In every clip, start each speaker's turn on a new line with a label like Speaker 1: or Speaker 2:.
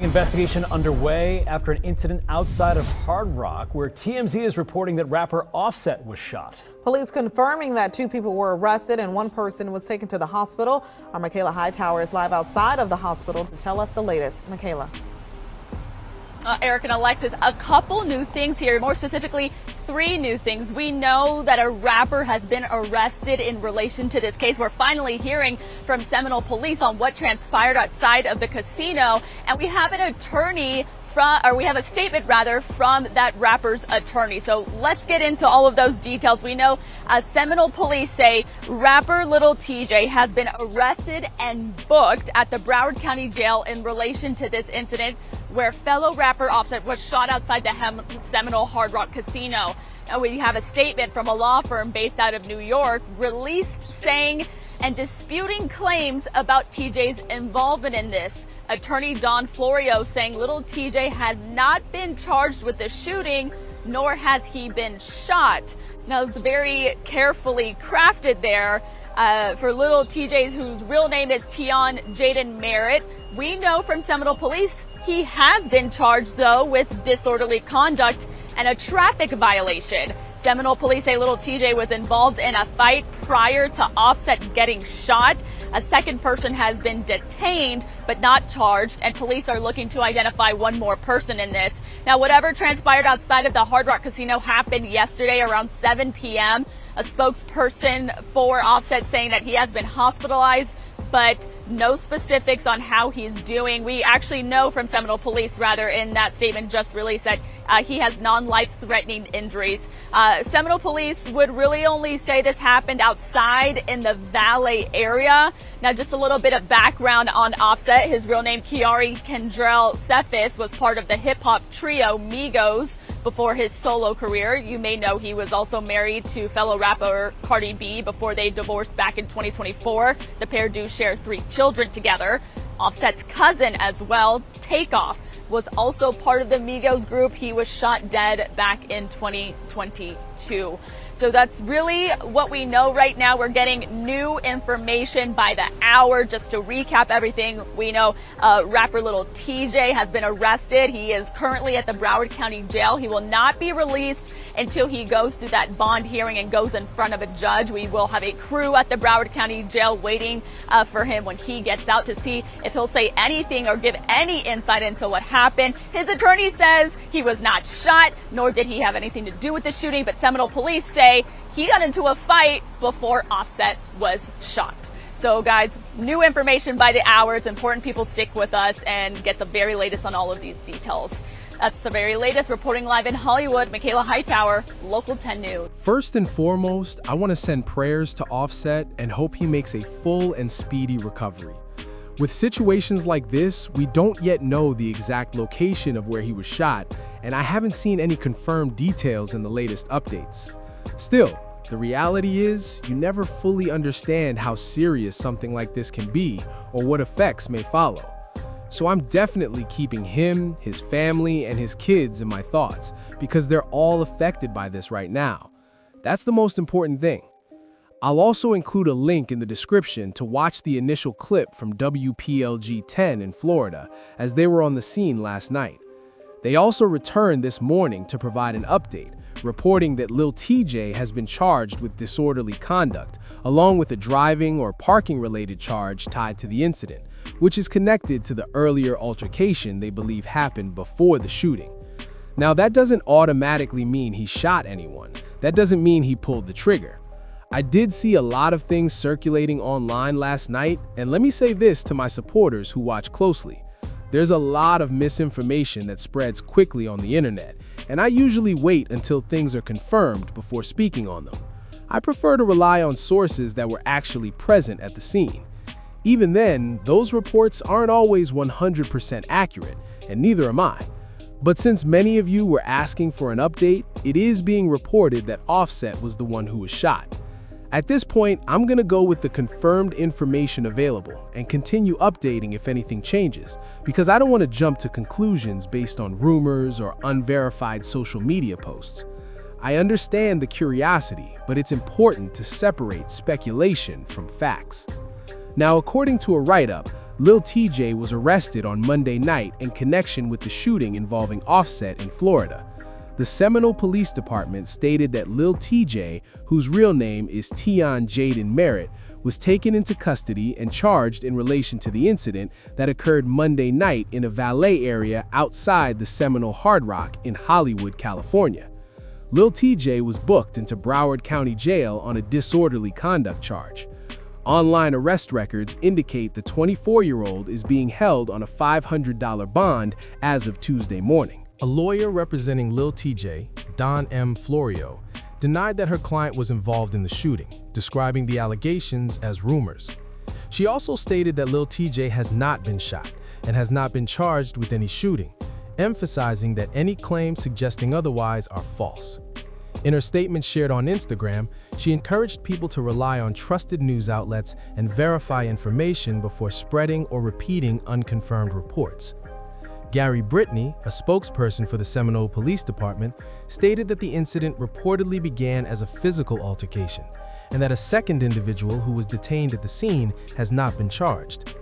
Speaker 1: Investigation underway after an incident outside of Hard Rock where TMZ is reporting that rapper Offset was shot.
Speaker 2: Police confirming that 2 people were arrested and 1 person was taken to the hospital. Our Michaela Hightower is live outside of the hospital to tell us the latest. Michaela.
Speaker 3: Eric and Alexis, a couple new things here, more specifically 3 new things. We know that a rapper has been arrested in relation to this case. We're finally hearing from Seminole police on what transpired outside of the casino, and we have a statement from that rapper's attorney. So let's get into all of those details. We know Seminole police say rapper Lil Tjay has been arrested and booked at the Broward County Jail in relation to this incident where fellow rapper Offset was shot outside the Seminole Hard Rock Casino. Now we have a statement from a law firm based out of New York released saying and disputing claims about Tjay's involvement in this. Attorney Don Florio saying Lil Tjay has not been charged with the shooting, nor has he been shot. Now it's very carefully crafted there for Lil Tjay, whose real name is Tion Jaden Merritt. We know from Seminole police he has been charged, though, with disorderly conduct and a traffic violation. Seminole police say Lil Tjay was involved in a fight prior to Offset getting shot. A second person has been detained but not charged, and police are looking to identify 1 more person in this. Now, whatever transpired outside of the Hard Rock Casino happened yesterday around 7 p.m. A spokesperson for Offset saying that he has been hospitalized, but no specifics on how he's doing. We actually know from Seminole police, in that statement just released, that he has non-life-threatening injuries. Seminole police would really only say this happened outside in the Valley area. Now, just a little bit of background on Offset. His real name, Kiari Kendrell Cephas, was part of the hip-hop trio Migos before his solo career. You may know he was also married to fellow rapper Cardi B before they divorced back in 2024. The pair do share 3 children together. Offset's cousin as well, Takeoff, was also part of the Migos group. He was shot dead back in 2022. So that's really what we know right now. We're getting new information by the hour. Just to recap everything, we know rapper Lil Tjay has been arrested. He is currently at the Broward County Jail. He will not be released until he goes through that bond hearing and goes in front of a judge. We will have a crew at the Broward County Jail waiting for him when he gets out to see if he'll say anything or give any insight into what happened. His attorney says he was not shot, nor did he have anything to do with the shooting, but Seminole police say he got into a fight before Offset was shot. So guys, new information by the hour. It's important people stick with us and get the very latest on all of these details. That's the very latest. Reporting live in Hollywood, Michaela Hightower, Local 10 News.
Speaker 4: First and foremost, I want to send prayers to Offset and hope he makes a full and speedy recovery. With situations like this, we don't yet know the exact location of where he was shot, and I haven't seen any confirmed details in the latest updates. Still, the reality is you never fully understand how serious something like this can be or what effects may follow. So I'm definitely keeping him, his family, and his kids in my thoughts because they're all affected by this right now. That's the most important thing. I'll also include a link in the description to watch the initial clip from WPLG 10 in Florida as they were on the scene last night. They also returned this morning to provide an update, reporting that Lil Tjay has been charged with disorderly conduct, along with a driving or parking-related charge tied to the incident, which is connected to the earlier altercation they believe happened before the shooting. Now, that doesn't automatically mean he shot anyone. That doesn't mean he pulled the trigger. I did see a lot of things circulating online last night, and let me say this to my supporters who watch closely. There's a lot of misinformation that spreads quickly on the internet, and I usually wait until things are confirmed before speaking on them. I prefer to rely on sources that were actually present at the scene. Even then, those reports aren't always 100% accurate, and neither am I. But since many of you were asking for an update, it is being reported that Offset was the one who was shot. At this point, I'm going to go with the confirmed information available and continue updating if anything changes, because I don't want to jump to conclusions based on rumors or unverified social media posts. I understand the curiosity, but it's important to separate speculation from facts. Now, according to a write-up, Lil Tjay was arrested on Monday night in connection with the shooting involving Offset in Florida. The Seminole Police Department stated that Lil Tjay, whose real name is Tion Jaden Merritt, was taken into custody and charged in relation to the incident that occurred Monday night in a valet area outside the Seminole Hard Rock in Hollywood, California. Lil Tjay was booked into Broward County Jail on a disorderly conduct charge. Online arrest records indicate the 24-year-old is being held on a $500 bond as of Tuesday morning.
Speaker 5: A lawyer representing Lil Tjay, Don M. Florio, denied that her client was involved in the shooting, describing the allegations as rumors. She also stated that Lil Tjay has not been shot and has not been charged with any shooting, emphasizing that any claims suggesting otherwise are false. In her statement shared on Instagram, she encouraged people to rely on trusted news outlets and verify information before spreading or repeating unconfirmed reports. Gary Brittany, a spokesperson for the Seminole Police Department, stated that the incident reportedly began as a physical altercation and that a second individual who was detained at the scene has not been charged.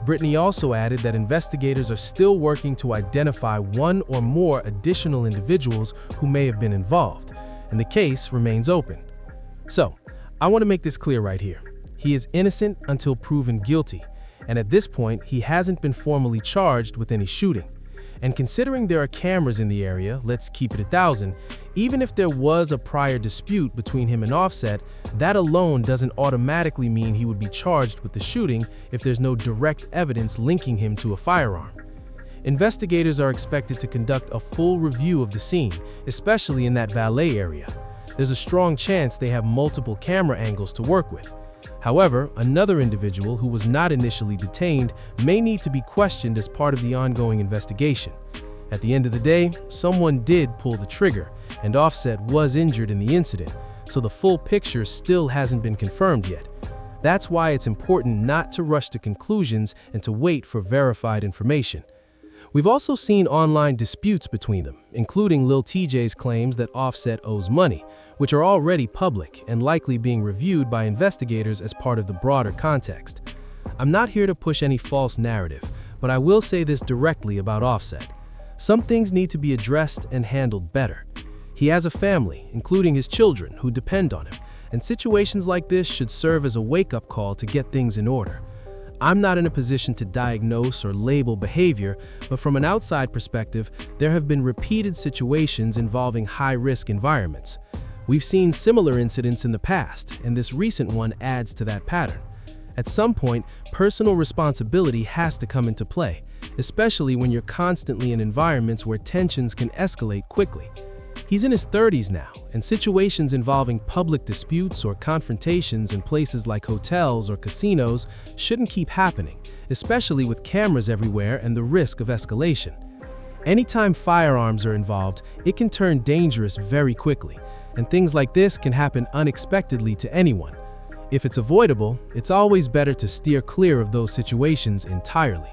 Speaker 5: Brittany also added that investigators are still working to identify one or more additional individuals who may have been involved, and the case remains open. So, I want to make this clear right here. He is innocent until proven guilty, and at this point, he hasn't been formally charged with any shooting. And considering there are cameras in the area, let's keep it 1,000, even if there was a prior dispute between him and Offset, that alone doesn't automatically mean he would be charged with the shooting if there's no direct evidence linking him to a firearm. Investigators are expected to conduct a full review of the scene, especially in that valet area. There's a strong chance they have multiple camera angles to work with. However, another individual who was not initially detained may need to be questioned as part of the ongoing investigation. At the end of the day, someone did pull the trigger, and Offset was injured in the incident, so the full picture still hasn't been confirmed yet. That's why it's important not to rush to conclusions and to wait for verified information. We've also seen online disputes between them, including Lil Tjay's claims that Offset owes money, which are already public and likely being reviewed by investigators as part of the broader context. I'm not here to push any false narrative, but I will say this directly about Offset. Some things need to be addressed and handled better. He has a family, including his children, who depend on him, and situations like this should serve as a wake-up call to get things in order. I'm not in a position to diagnose or label behavior, but from an outside perspective, there have been repeated situations involving high-risk environments. We've seen similar incidents in the past, and this recent one adds to that pattern. At some point, personal responsibility has to come into play, especially when you're constantly in environments where tensions can escalate quickly. He's in his 30s now, and situations involving public disputes or confrontations in places like hotels or casinos shouldn't keep happening, especially with cameras everywhere and the risk of escalation. Anytime firearms are involved, it can turn dangerous very quickly, and things like this can happen unexpectedly to anyone. If it's avoidable, it's always better to steer clear of those situations entirely.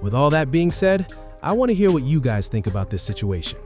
Speaker 5: With all that being said, I want to hear what you guys think about this situation.